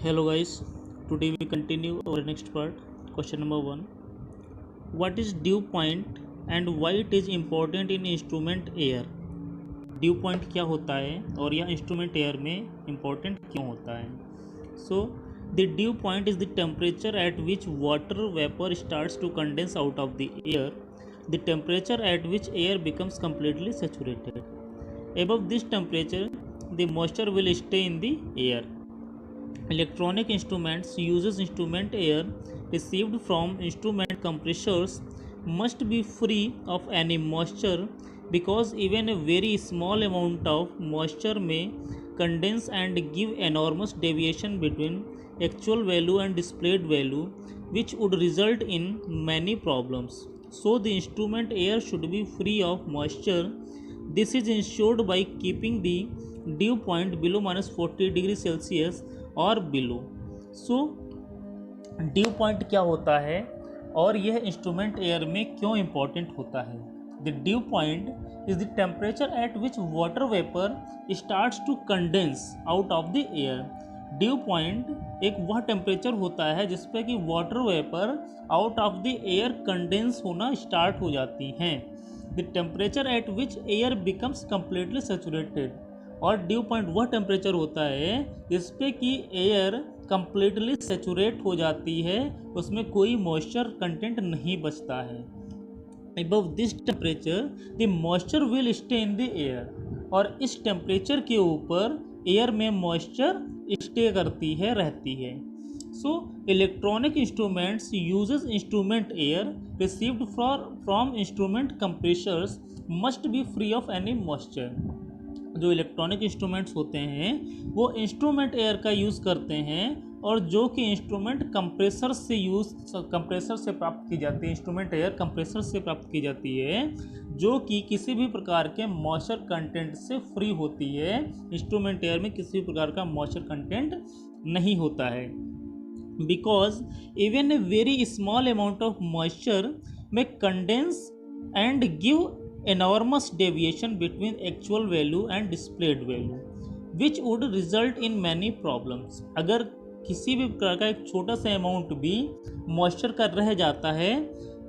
Hello guys, today we continue our next part. Question number 1. What is dew point and why it is important in instrument air? Dew point क्या होता है और यह instrument air में important क्यों होता है? So, the dew point is the temperature at which water vapor starts to condense out of the air, the temperature at which air becomes completely saturated. Above this temperature, the moisture will stay in the air. Electronic instruments uses instrument air received from instrument compressors must be free of any moisture because even a very small amount of moisture may condense and give enormous deviation between actual value and displayed value, which would result in many problems. So the instrument air should be free of moisture. This is ensured by keeping the dew point below -40 °C और below. So due point क्या होता है और यह instrument air में क्यों important होता है? The dew point is the temperature at which water vapour starts to condense out of the air. Dew point एक वह टेम्परेचर होता है जिसपे कि water vapour out of the air condense होना स्टार्ट हो जाती हैं. The temperature at which air becomes completely saturated. और ड्यू पॉइंट वह टेम्परेचर होता है जिस पे कि एयर कम्प्लीटली सेचुरेट हो जाती है, उसमें कोई मॉइस्चर कंटेंट नहीं बचता है. Above this temperature the moisture will stay in the air. और इस टेम्परेचर के ऊपर एयर में मॉइस्चर स्टे करती है, रहती है. So electronic instruments uses instrument air received from instrument compressors must be free of any moisture. जो इलेक्ट्रॉनिक इंस्ट्रूमेंट्स होते हैं वो इंस्ट्रूमेंट एयर का यूज़ करते हैं, और जो कि इंस्ट्रूमेंट कंप्रेसर से प्राप्त की जाती है. इंस्ट्रूमेंट एयर कंप्रेसर से प्राप्त की जाती है जो कि किसी भी प्रकार के मॉइस्चर कंटेंट से फ्री होती है. इंस्ट्रूमेंट एयर में किसी भी प्रकार का मॉइस्चर कंटेंट नहीं होता है. Because even a very small amount of moisture में condense and give enormous deviation between actual value and displayed value, which would result in many problems. अगर किसी भी प्रकार का एक छोटा सा अमाउंट भी मॉइस्चर का रह जाता है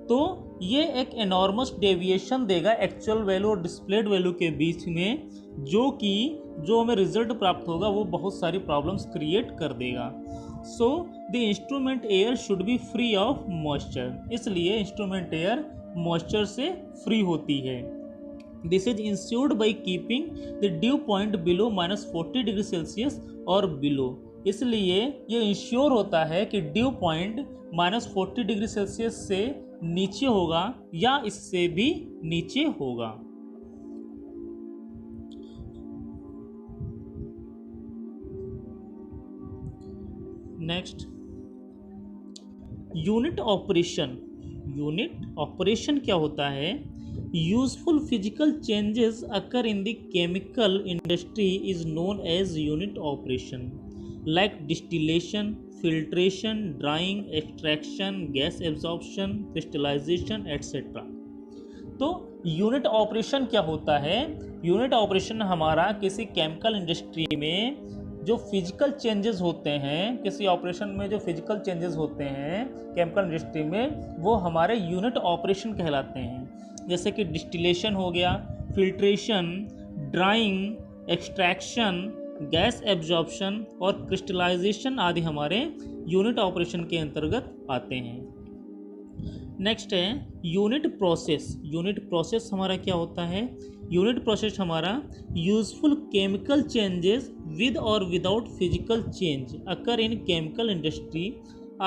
तो ये एक enormous deviation देगा एक्चुअल वैल्यू और डिस्प्लेड वैल्यू के बीच में, जो हमें रिजल्ट प्राप्त होगा वो बहुत सारी प्रॉब्लम्स क्रिएट कर देगा. So the instrument air should be free of moisture. इसलिए इंस्ट्रूमेंट एयर मॉइस्चर से फ्री होती है. This is insured by keeping the dew point below -40 °C और बिलो. इसलिए ये इंश्योर होता है कि ड्यू पॉइंट -40 °C से नीचे होगा या इससे भी नीचे होगा. Next, unit operation. Unit operation क्या होता है? Useful physical changes occur in the chemical industry is known as unit operation, like distillation, filtration, drying, extraction, gas absorption, crystallisation etcetera. तो यूनिट ऑपरेशन क्या होता है? यूनिट ऑपरेशन हमारा किसी chemical industry में जो फिजिकल चेंजेस होते हैं, किसी ऑपरेशन में जो फिजिकल चेंजेस होते हैं केमिकल इंडस्ट्री में, वो हमारे यूनिट ऑपरेशन कहलाते हैं. जैसे कि डिस्टिलेशन हो गया, filtration, drying, extraction, gas absorption और क्रिस्टलाइजेशन आदि हमारे यूनिट ऑपरेशन के अंतर्गत आते हैं. नेक्स्ट है यूनिट प्रोसेस. यूनिट प्रोसेस हमारा क्या होता है? यूनिट प्रोसेस हमारा useful chemical changes with or without physical change occur in chemical industry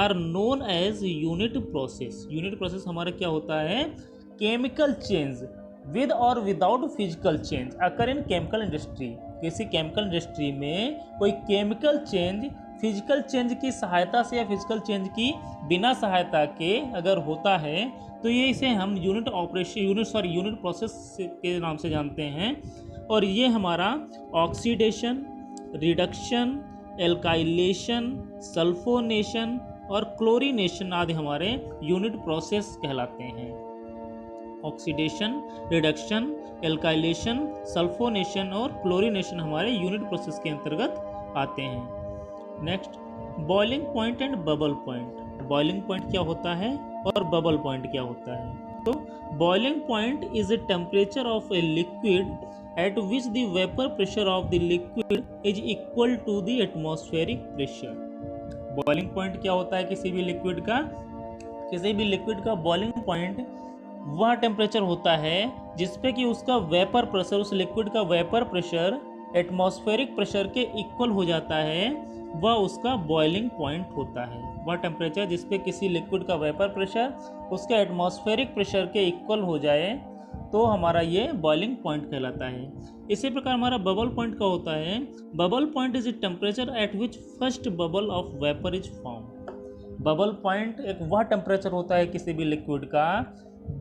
are known as unit process. unit process हमारा क्या होता है? chemical change with or without physical change occur in chemical industry. किसी chemical industry में कोई chemical change physical change की सहायता से या फिजिकल चेंज की बिना सहायता के अगर होता है तो ये इसे हम यूनिट प्रोसेस के नाम से जानते हैं. और ये हमारा ऑक्सीडेशन, रिडक्शन, एल्काइलेशन, सल्फोनेशन और क्लोरीनेशन आदि हमारे यूनिट प्रोसेस कहलाते हैं. ऑक्सीडेशन, रिडक्शन, एल्काइलेशन, सल्फोनेशन और क्लोरीनेशन हमारे यूनिट प्रोसेस के अंतर्गत आते हैं. Next, boiling point and bubble point. Boiling point क्या होता है और बबल पॉइंट क्या होता है? तो boiling point is a temperature of a liquid at which the vapour pressure of the liquid is equal to the atmospheric pressure. Boiling point क्या होता है किसी भी लिक्विड का? किसी भी लिक्विड का बॉइलिंग पॉइंट वह टेम्परेचर होता है जिसपे कि उसका वेपर प्रेशर, उस लिक्विड का वेपर प्रेशर एटमॉस्फेरिक प्रेशर के इक्वल हो जाता है, वह उसका बॉइलिंग पॉइंट होता है। वह टेम्परेचर जिसपे किसी लिक्विड का वेपर प्रेशर उसके एटमॉस्फेरिक प्रेशर के इक्वल हो जाए तो हमारा ये बॉइलिंग पॉइंट कहलाता है। इसी प्रकार हमारा बबल पॉइंट का होता है। Bubble point is a temperature at which first bubble of vapour is form. Bubble point एक वह टेम्परेचर होता है किसी भी लिक्विड का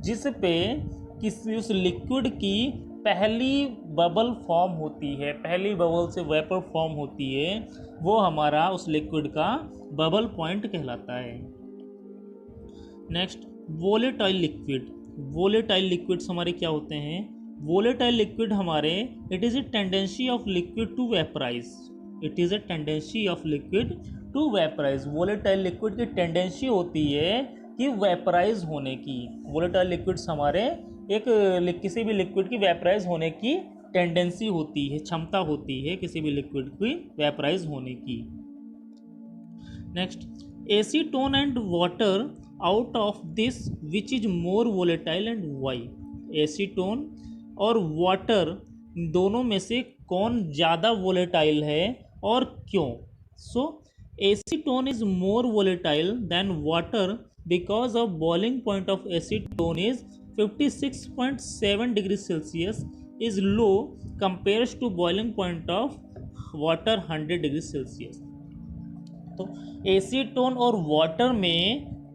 जिस पे किसी उस लिक्विड की पहली बबल फॉर्म होती है, पहली बबल से वेपर फॉर्म होती है, वो हमारा उस लिक्विड का बबल पॉइंट कहलाता है। Next, volatile liquid. Volatile liquids हमारे क्या होते हैं? वोलेटाइल लिक्विड हमारे it is a tendency of liquid to vaporise. It is a tendency of liquid to vaporise. Volatile liquid की टेंडेंसी होती है कि वेपराइज होने की। वोलेटाइल लिक्विड्स हमारे किसी भी लिक्विड की वेपराइज होने की टेंडेंसी होती है, क्षमता होती है किसी भी लिक्विड की वेपराइज होने की। Next, acetone and water out of this which is more volatile and why. Acetone और वाटर दोनों में से कौन ज़्यादा वोलेटाइल है और क्यों? So acetone is more volatile than water because of boiling point of acetone is 56.7 degrees Celsius is low compares to boiling point of water 100 degrees Celsius। तो एसीटोन और वाटर में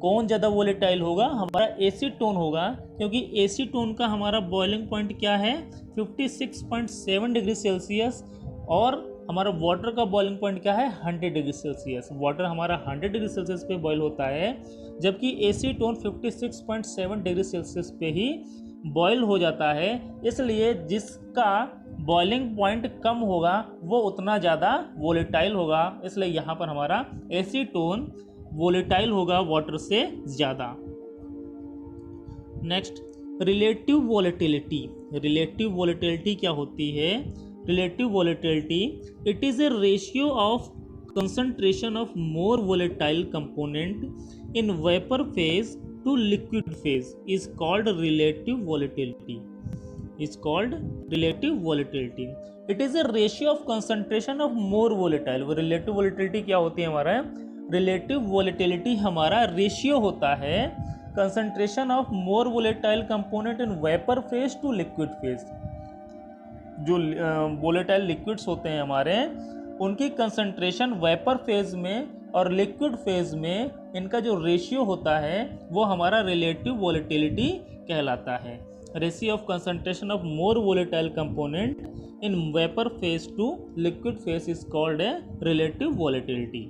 कौन ज़्यादा वोलेटाइल होगा? हमारा एसीटोन होगा, क्योंकि एसीटोन का हमारा बॉइलिंग पॉइंट क्या है? 56.7 डिग्री सेल्सियस और हमारा वाटर का बॉइलिंग पॉइंट क्या है? 100 डिग्री सेल्सियस। वाटर हमारा 100 डिग्री सेल्सियस पे बॉयल होता है, जबकि एसीटोन 56.7 डिग्री सेल्सियस पे ही बॉयल हो जाता है। इसलिए जिसका बॉइलिंग पॉइंट कम होगा वो उतना ज़्यादा वोलेटाइल होगा। इसलिए यहाँ पर हमारा एसीटोन वोलेटाइल होगा वाटर से ज़्यादा। Next, relative volatility. Relative volatility क्या होती है? Relative volatility it is A ratio of concentration of more volatile component in vapor phase to liquid phase is called relative volatility. Is called relative volatility. It is a ratio of concentration of more volatile. वो relative volatility क्या होती है हमारा? Relative volatility हमारा ratio होता है concentration of more volatile component in vapor phase to liquid phase। जो volatile liquids होते हैं हमारे, उनकी कंसंट्रेशन वेपर फेज में और लिक्विड फेज में इनका जो रेशियो होता है वो हमारा रिलेटिव वोलेटिलिटी कहलाता है। Ratio of concentration of more volatile component in vapour phase two liquid phase is called a relative volatility.